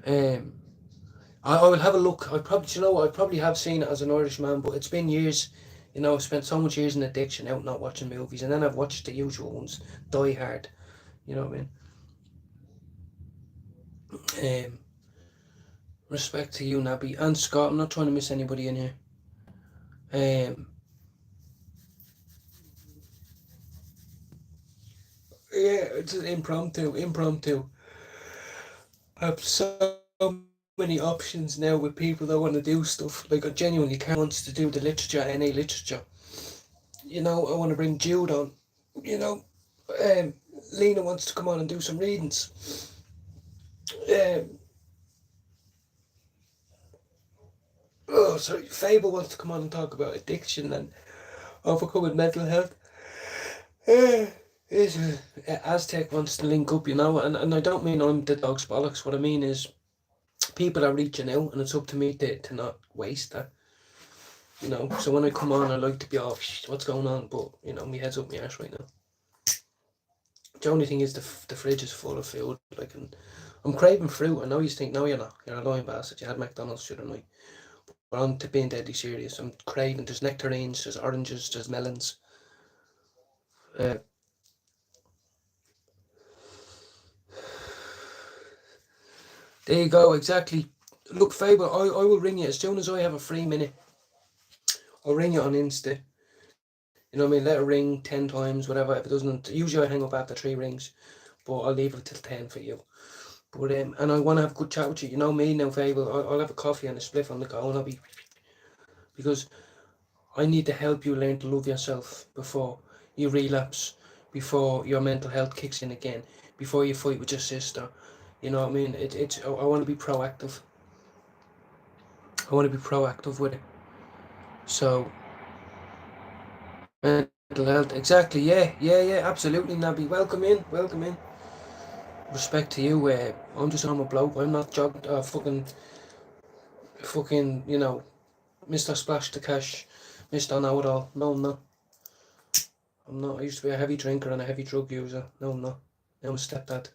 S4: I mean? I will have a look. I probably have seen it as an Irishman, but it's been years. You know, I've spent so much years in addiction out not watching movies, and then I've watched the usual ones, Die Hard. You know what I mean? Respect to you, Nabby, and Scott. I'm not trying to miss anybody in here. Yeah, it's an impromptu. I have so many options now with people that want to do stuff. Like I genuinely can't wants to do the literature, NA literature. You know, I want to bring Jude on. You know, Lena wants to come on and do some readings. Fable wants to come on and talk about addiction and overcoming mental health. Aztec wants to link up, you know, and I don't mean I'm the dog's bollocks. What I mean is people are reaching out, and it's up to me to not waste that. You know, so when I come on, I like to be off. What's going on? But you know, my head's up my arse right now. The only thing is the fridge is full of food. Like, and I'm craving fruit. I know you think, no, you're not. You're a lying bastard. You had McDonald's the other night. But I'm being deadly serious. I'm craving. There's nectarines. There's oranges. There's melons. There you go. Exactly. Look, Fable. I will ring you as soon as I have a free minute. I'll ring you on Insta. You know what I mean? Let it ring 10 times, whatever. If it doesn't, usually I hang up after 3 rings, but I'll leave it till 10 for you. But and I want to have a good chat with you. You know me now, Fable. I'll have a coffee and a spliff on the go, and I'll be, because I need to help you learn to love yourself before you relapse, before your mental health kicks in again, before you fight with your sister. You know what I mean? I want to be proactive. I want to be proactive with it. So. Mental health, exactly. Yeah, absolutely. Nabby, welcome in. Respect to you. I'm just a normal bloke. I'm not fucking, you know, Mr. Splash the Cash, Mr. Know It All. No, I'm not. I used to be a heavy drinker and a heavy drug user. No, I'm not. Now I'm a stepdad.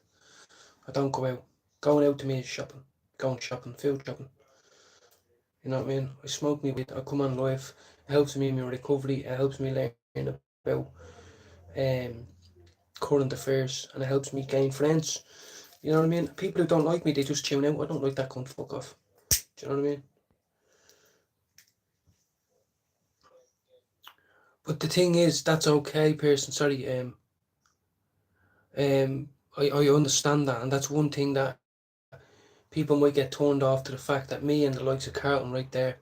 S4: I don't go out. Going out to me is shopping. Going shopping, food shopping. You know what I mean? I smoke me weed. I come on live. It helps me in my recovery. It helps me learn about current affairs, and it helps me gain friends. You know what I mean? People who don't like me, they just tune out. I don't like that cunt, fuck off. Do you know what I mean? But the thing is, that's okay, person. Sorry, I understand that, and that's one thing that people might get turned off to the fact that me and the likes of Carlton right there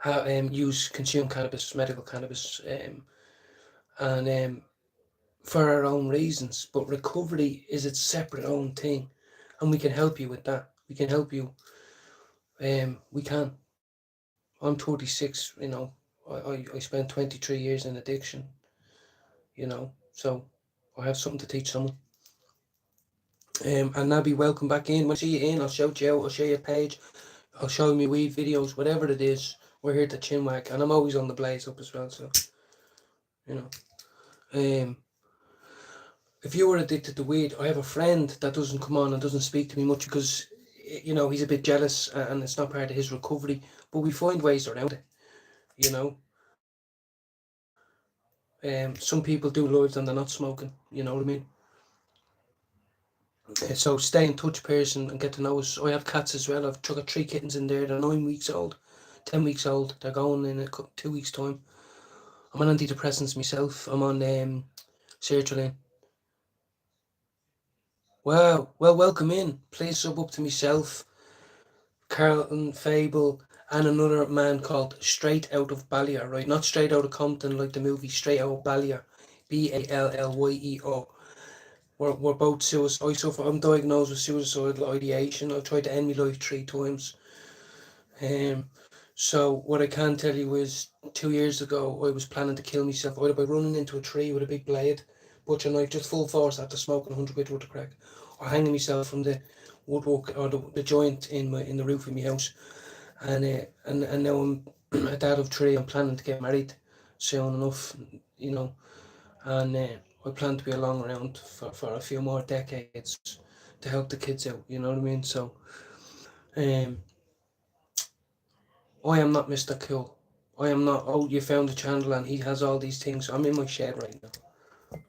S4: consume cannabis, medical cannabis, and for our own reasons. But recovery is its separate own thing, and we can help you with that. We can help you. We can. I'm 36. You know, I spent 23 years in addiction. You know, so I have something to teach someone. And Nabby, welcome back in. When I see you in, I'll shout you out. I'll show you a page. I'll show me weed videos, whatever it is. We're here to chinwag, and I'm always on the blaze up as well. So, you know, if you were addicted to weed, I have a friend that doesn't come on and doesn't speak to me much because, you know, he's a bit jealous and it's not part of his recovery. But we find ways around it. You know. Some people do lives and they're not smoking. You know what I mean? So stay in touch, person, and get to know us. I have cats as well. I've got 3 kittens in there. They're 9 weeks old, 10 weeks old. They're going in 2 weeks' time. I'm on antidepressants myself. I'm on sertraline. Wow. Well, welcome in. Please sub up to myself, Carlton, Fable, and another man called Straight Out of Ballier, right? Not Straight Out of Compton like the movie, Straight Out of Ballier. Ballyo. We're both suicide. I'm diagnosed with suicidal ideation. I've tried to end my life 3 times. So what I can tell you is 2 years ago I was planning to kill myself either by running into a tree with a big blade, butcher knife, just full force after smoking 100 quid worth of crack, or hanging myself from the woodwork or the joint in the roof of my house. And now I'm a dad of 3. I'm planning to get married soon enough, you know, and I plan to be along around for a few more decades to help the kids out, you know what I mean? So, I am not Mr. Cool. I am not, oh, you found the channel and he has all these things. I'm in my shed right now.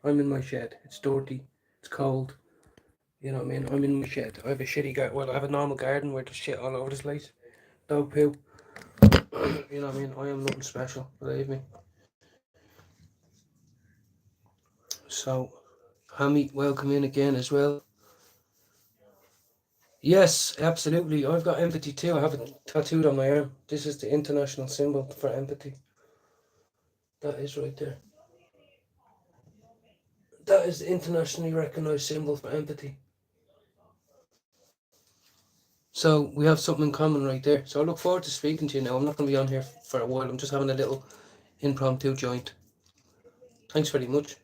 S4: I'm in my shed. It's dirty. It's cold. You know what I mean? I'm in my shed. I have a shitty garden. Well, I have a normal garden where there's shit all over this place. Dog poo. You know what I mean? I am nothing special, believe me. So, Hammy, welcome in again as well. Yes, absolutely. I've got empathy too. I have it tattooed on my arm. This is the international symbol for empathy. That is right there. That is the internationally recognized symbol for empathy. So we have something in common right there. So I look forward to speaking to you now. I'm not going to be on here for a while. I'm just having a little impromptu joint. Thanks very much.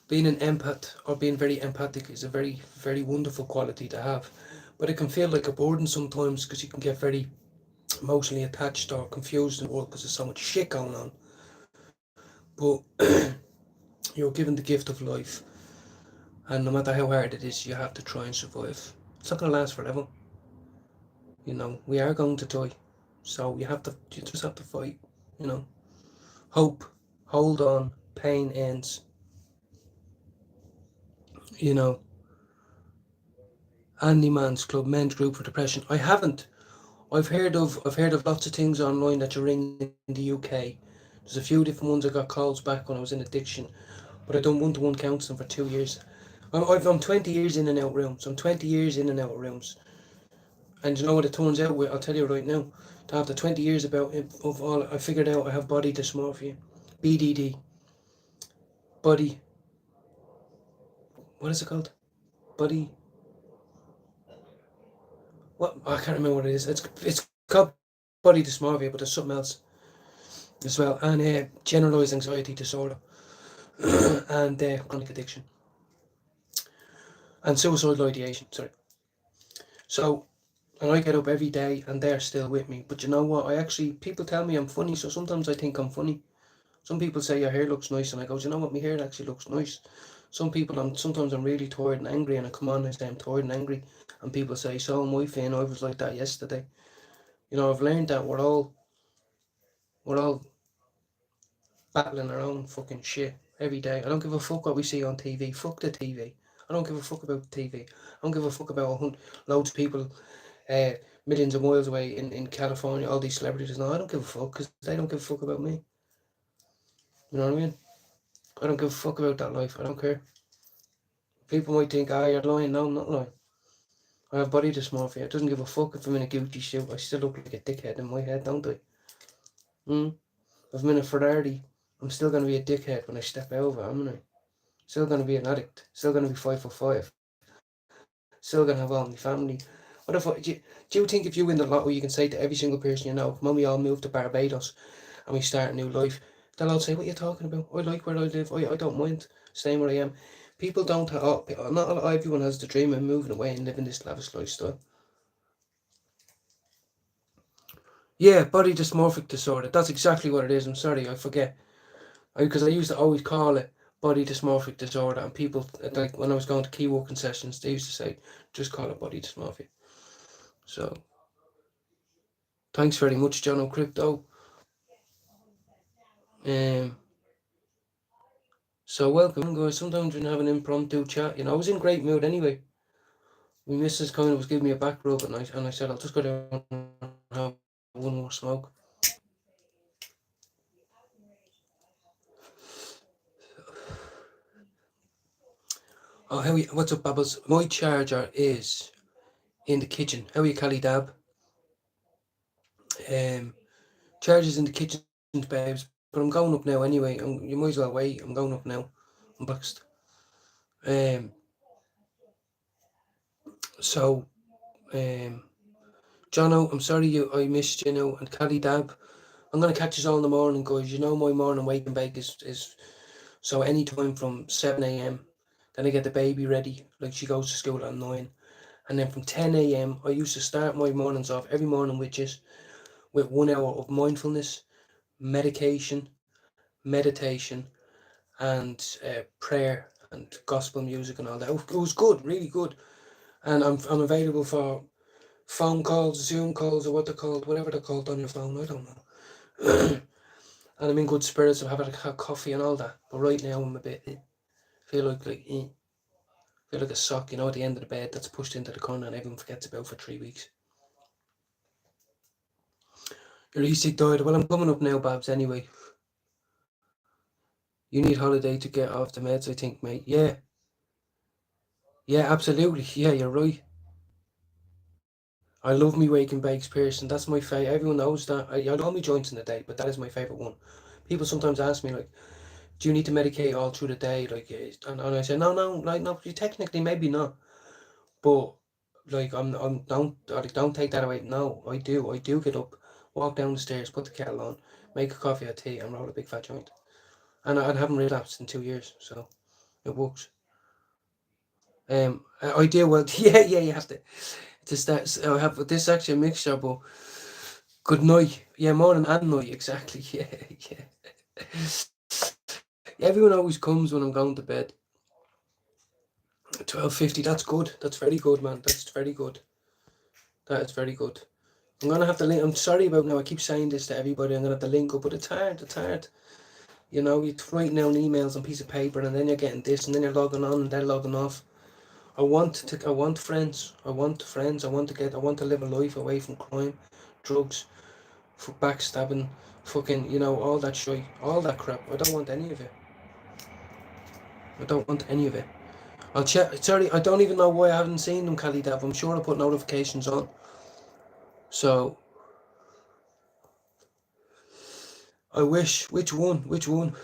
S4: Being an empath or being very empathic is a very, very wonderful quality to have. But it can feel like a burden sometimes because you can get very emotionally attached or confused in the world because there's so much shit going on. But you're given the gift of life, and no matter how hard it is, you have to try and survive. It's not going to last forever. You know, we are going to die. So you just have to fight, you know. Hope, hold on, pain ends, you know. Andy Man's Club, Men's Group for Depression. I've heard of lots of things online that you ring in the UK. There's a few different ones. I got calls back when I was in addiction, but I done one-to-one counselling for 2 years. I'm 20 years in and out rooms. I'm 20 years in and out of rooms. And you know what it turns out with? I'll tell you right now. After 20 years of all, I figured out I have body dysmorphia, BDD, body. What is it called? Body. What? I can't remember what it is. It's called body dysmorphia, but there's something else as well, and generalized anxiety disorder, and chronic addiction, and suicidal ideation. Sorry. So, and I get up every day, and they're still with me. But you know what? People tell me I'm funny, so sometimes I think I'm funny. Some people say your hair looks nice, and I go, you know what? My hair actually looks nice. Sometimes I'm really tired and angry, and I come on and I say I'm tired and angry, and people say, so am I, Finn. I was like that yesterday. You know, I've learned that we're all battling our own fucking shit every day. I don't give a fuck what we see on TV. Fuck the TV. I don't give a fuck about the TV. I don't give a fuck about loads of people, millions of miles away in California, all these celebrities. No, I don't give a fuck because they don't give a fuck about me. You know what I mean? I don't give a fuck about that life. I don't care. People might think, you're lying. No, I'm not lying. I have body dysmorphia. It doesn't give a fuck if I'm in a Gucci suit. I still look like a dickhead in my head, don't I? If I'm in a Ferrari, I'm still going to be a dickhead when I step over, am I? Still going to be an addict. Still going to be 5'5". Still going to have all my family. Do you think if you win the lotto, you can say to every single person you know, when we all move to Barbados and we start a new life, they'll all say, what are you talking about? I like where I live. I don't mind staying where I am. People don't have, not everyone has the dream of moving away and living this lavish lifestyle. Yeah, body dysmorphic disorder. That's exactly what it is. I'm sorry, I forget. Because I used to always call it body dysmorphic disorder, and people, like when I was going to key working sessions, they used to say, just call it body dysmorphia. So, thanks very much, John O'Crypto. So welcome, guys. Sometimes we can have an impromptu chat. You know, I was in great mood anyway. My missus kind of was giving me a back rub at night, and I said, I'll just go down and have one more smoke. Oh, what's up, Babbles? My charger is in the kitchen. How are you, Cali Dab? Charger's in the kitchen, babes. But I'm going up now anyway. You might as well wait. I'm going up now. I'm boxed. Jono, I'm sorry I missed you now. And Cali Dab, I'm going to catch us all in the morning, guys. You know my morning wake and bake is so any time from 7 a.m. Then I get the baby ready. Like she goes to school at 9. And then from 10 a.m. I used to start my mornings off every morning with 1 hour of mindfulness, meditation, and prayer and gospel music and all that. It was good, really good. And I'm available for phone calls, Zoom calls, or what they're called, whatever they're called on your phone, I don't know. And I'm in good spirits. I'm having a coffee and all that. But right now I'm a bit feel like a sock, you know, at the end of the bed that's pushed into the corner and everyone forgets about for 3 weeks. Your e-cig died. Well, I'm coming up now, Babs, anyway. You need holiday to get off the meds, I think, mate. Yeah. Yeah, absolutely. Yeah, you're right. I love me wake and bakes, Pearson. That's my favourite. Everyone knows that. I love me joints in the day, but that is my favourite one. People sometimes ask me, like, do you need to medicate all through the day? Like, and I say, no, like, no, technically, maybe not. But, like, don't take that away. No, I do get up, walk down the stairs, put the kettle on, make a coffee or tea, and roll a big fat joint. And I haven't relapsed in 2 years, so it works. I do well. Yeah, you have to start. I have this actually a mixture, but good night. Yeah, morning and night, exactly. Yeah. Everyone always comes when I'm going to bed. 12:50. That's good. That's very good, man. That's very good. That is very good. I'm gonna have to link. I'm sorry about now. I keep saying this to everybody. I'm gonna have to link up, but it's hard. It's hard. You know, you're writing down emails on a piece of paper, and then you're getting this, and then you're logging on, and they're logging off. I want friends. I want to live a life away from crime, drugs, for backstabbing, fucking, all that shit, all that crap. I don't want any of it. I don't want any of it. I'll check. Sorry, I don't even know why I haven't seen them, Cali Dav. I'm sure I put notifications on. So, I wish. Which one?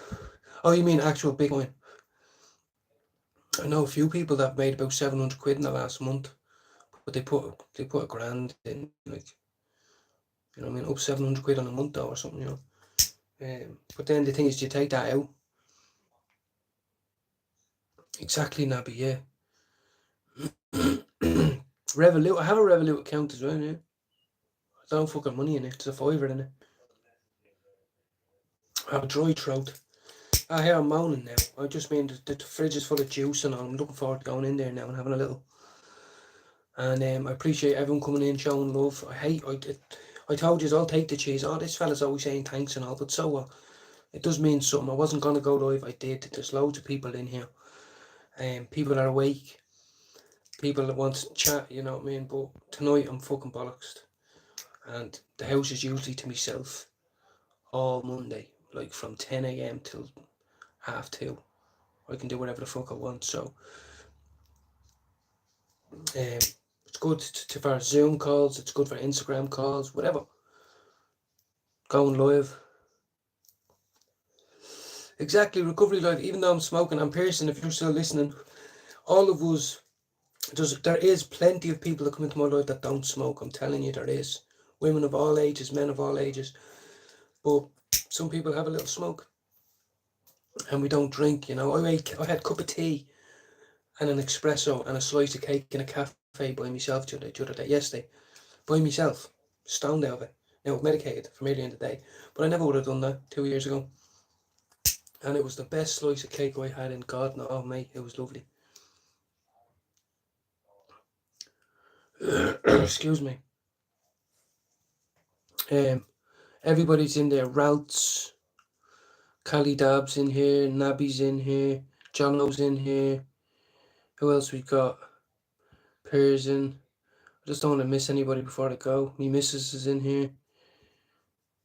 S4: Oh, you mean actual Bitcoin? I know a few people that have made about 700 quid in the last month, but they put a grand in, like, you know what I mean, up 700 quid on a month though, or something, but then the thing is, you take that out. Exactly, Nabby, yeah. Revolut, I have a Revolut account as well, yeah. I don't fucking money in it, it's a fiver in it. I have a dry throat. I hear I'm moaning now. I just mean the fridge is full of juice and I'm looking forward to going in there now and having a little. And I appreciate everyone coming in, showing love. I told you I'll take the cheese. Oh, this fella's always saying thanks and all, but so what? It does mean something. I wasn't going to go live, I did. There's loads of people in here. People that are awake. People that want to chat, you know what I mean? But tonight I'm fucking bollocksed. And the house is usually to myself all Monday, like from 10 a.m. till 2:30. I can do whatever the fuck I want, so it's good for Zoom calls, it's good for Instagram calls, whatever. Going live. Exactly, recovery live. Even though I'm smoking, I'm Pearson, if you're still listening, all of us, there is plenty of people that come into my life that don't smoke. I'm telling you, there is. Women of all ages, men of all ages. But some people have a little smoke. And we don't drink, I had a cup of tea and an espresso and a slice of cake in a cafe by myself yesterday. By myself. Stoned out of it. Now, medicated from earlier in the day. But I never would have done that 2 years ago. And it was the best slice of cake I had in God. No, oh, mate, it was lovely. Excuse me. Everybody's in there. Routes. Cali Dab's in here. Nabby's in here. Jono's in here. Who else we got? Pearson. I just don't want to miss anybody before I go. Me missus is in here.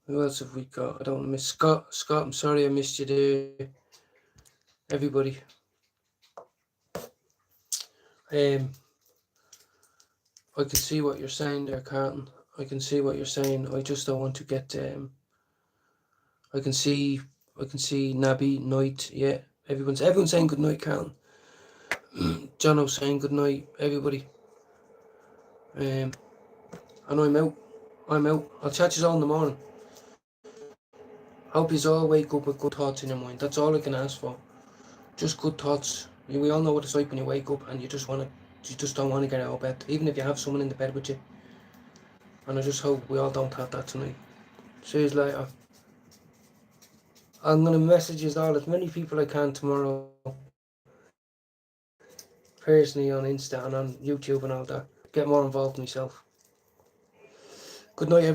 S4: Who else have we got? I don't want to miss Scott. Scott, I'm sorry I missed you there. Everybody. I can see what you're saying there, Carlton. I can see what you're saying. I just don't want to get I can see Nabby, night, yeah. Everyone's saying good night, Carlton. Jono's saying good night, everybody. And I'm out. I'll chat you all in the morning. Hope you all wake up with good thoughts in your mind. That's all I can ask for. Just good thoughts. We all know what it's like when you wake up and you just don't want to get out of bed, even if you have someone in the bed with you. And I just hope we all don't have that tonight. See you later. I'm gonna message you all as many people I can tomorrow. Personally on Insta and on YouTube and all that. Get more involved myself. Good night, everyone.